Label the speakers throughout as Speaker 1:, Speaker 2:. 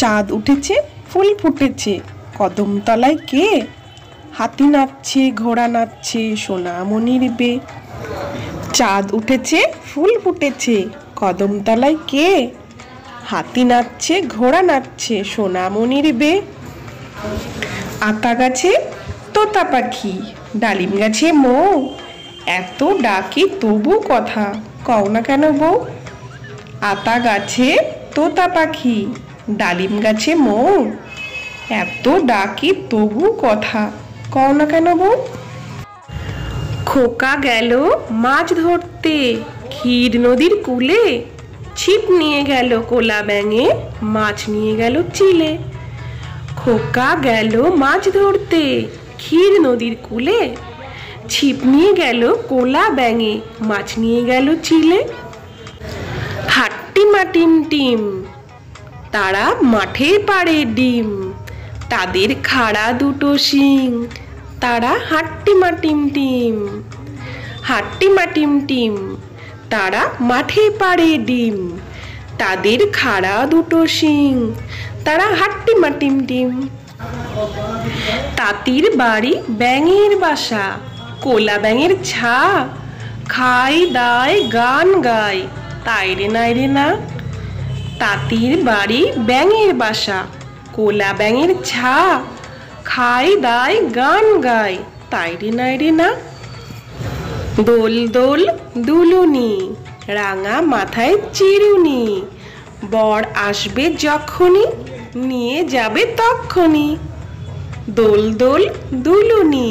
Speaker 1: চাঁদ উঠেছে, ফুল ফুটেছে, কদমতলায় কে? হাতি নাচছে, ঘোড়া নাচছে, সোনামণির বে। চাঁদ উঠেছে, ফুল ফুটেছে, কদমতলায় কে? হাতি নাচছে, ঘোড়া নাচছে, সোনামণির বে। আতা গাছে তোতা পাখি, ডালিম গাছে মৌ, এত ডাকি তবু কথা কও না কেন বউ? আতা গাছে তোতা পাখি, ডালিম গাছে মৌ, এত ডাকি তবু কথা কও না কেন বউ? খোকা গেল মাছ ধরতে ক্ষীর নদীর কূলে, ছিপ নিয়ে গেল কোলা ব্যাঙে, মাছ নিয়ে গেল চিলে। খোকা গেল মাছ ধরতে ক্ষীর নদীর কূলে, ছিপ নিয়ে গেল কোলা ব্যাঙে, মাছ নিয়ে গেল চিলে। হাট্টিমা টিম টিম, তারা মাঠে পাড়ে ডিম, তাদের খাড়া দুটো শিং, তারা হাট্টিমা টিম টিম। হাট্টিমা টিম টিম, তারা মাঠে পাড়ে ডিম, তাদের খাড়া দুটো শিং, তারা হাট্টিমা টিম টিম। তাঁতির বাড়ি ব্যাঙের বাসা, কোলা ব্যাঙের ছা, খাই দায় গান গায় তাই রে নাই রে না। তাঁতির বাড়ি ব্যাঙের বাসা, কোলা ব্যাঙের ছা, খাই দায় গান গায় তাই রে নাই রে না। দোল দোল দুলুনি, রাঙা মাথায় চিরুনি, বর আসবে যখনই নিয়ে যাবে তক্ষণি। দোল দোল দুলুনি,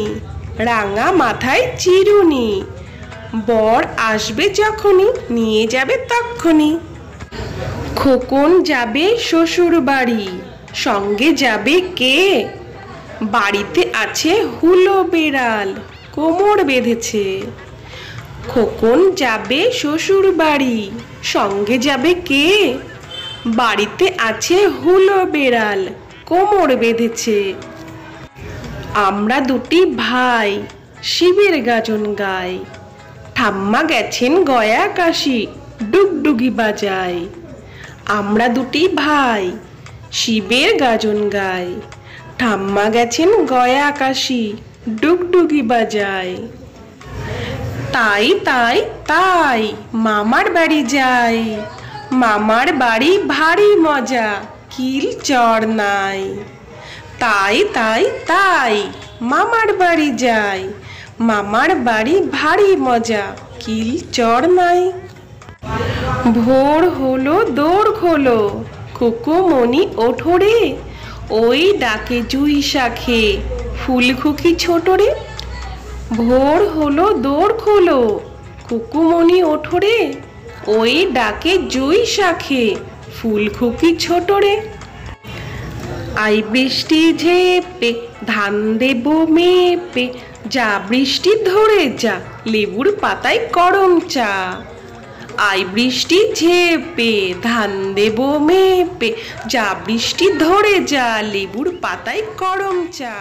Speaker 1: রাঙা মাথায় চিরুনি, বর আসবে যখনই নিয়ে যাবে তক্ষণি। খোকন যাবে শ্বশুর বাড়ি, সঙ্গে যাবে কে? বাড়িতে আছে হুলো বেড়াল, কোমর বেঁধেছে। খোকন যাবে শ্বশুর বাড়ি, সঙ্গে যাবে কে? বাড়িতে আছে হুলো বেড়াল, কোমর বেঁধেছে। আমরা দুটি ভাই শিবের গাজন গাই, ঠাম্মা গেছেন গয়া কাশি ডুগডুগি বাজায়। আমরা দুটি ভাই শিবের গাজন গাই, ঠাম্মা গেছেন গয়া কাশি ডুগডুগি বাজায়। তাই তাই তাই মামার বাড়ি যাই, মামার বাড়ি ভারী মজা কিল চড় নাই। তাই তাই তাই মামার বাড়ি যাই, মামার বাড়ি ভারী মজা কিল চড় নাই। ভোর হলো দৌড় খোলো, খুকুমণি ওঠো রে, ওই ডাকে জুই শাখে ফুলখুকি ছোট রে। ভোর হলো দৌড় খোলো, খুকুমণি ওঠো রে, ওই ডাকে জুই শাখে ফুলখুকি ছোট রে। আই বৃষ্টি ঝেপে ধান দেব মেপে, যা বৃষ্টি ধরে যা লেবুর পাতায় করম চা। আই বৃষ্টি ঝেপে ধান দেব মেপে, যা বৃষ্টি ধরে যা লেবুর পাতায় করম চা।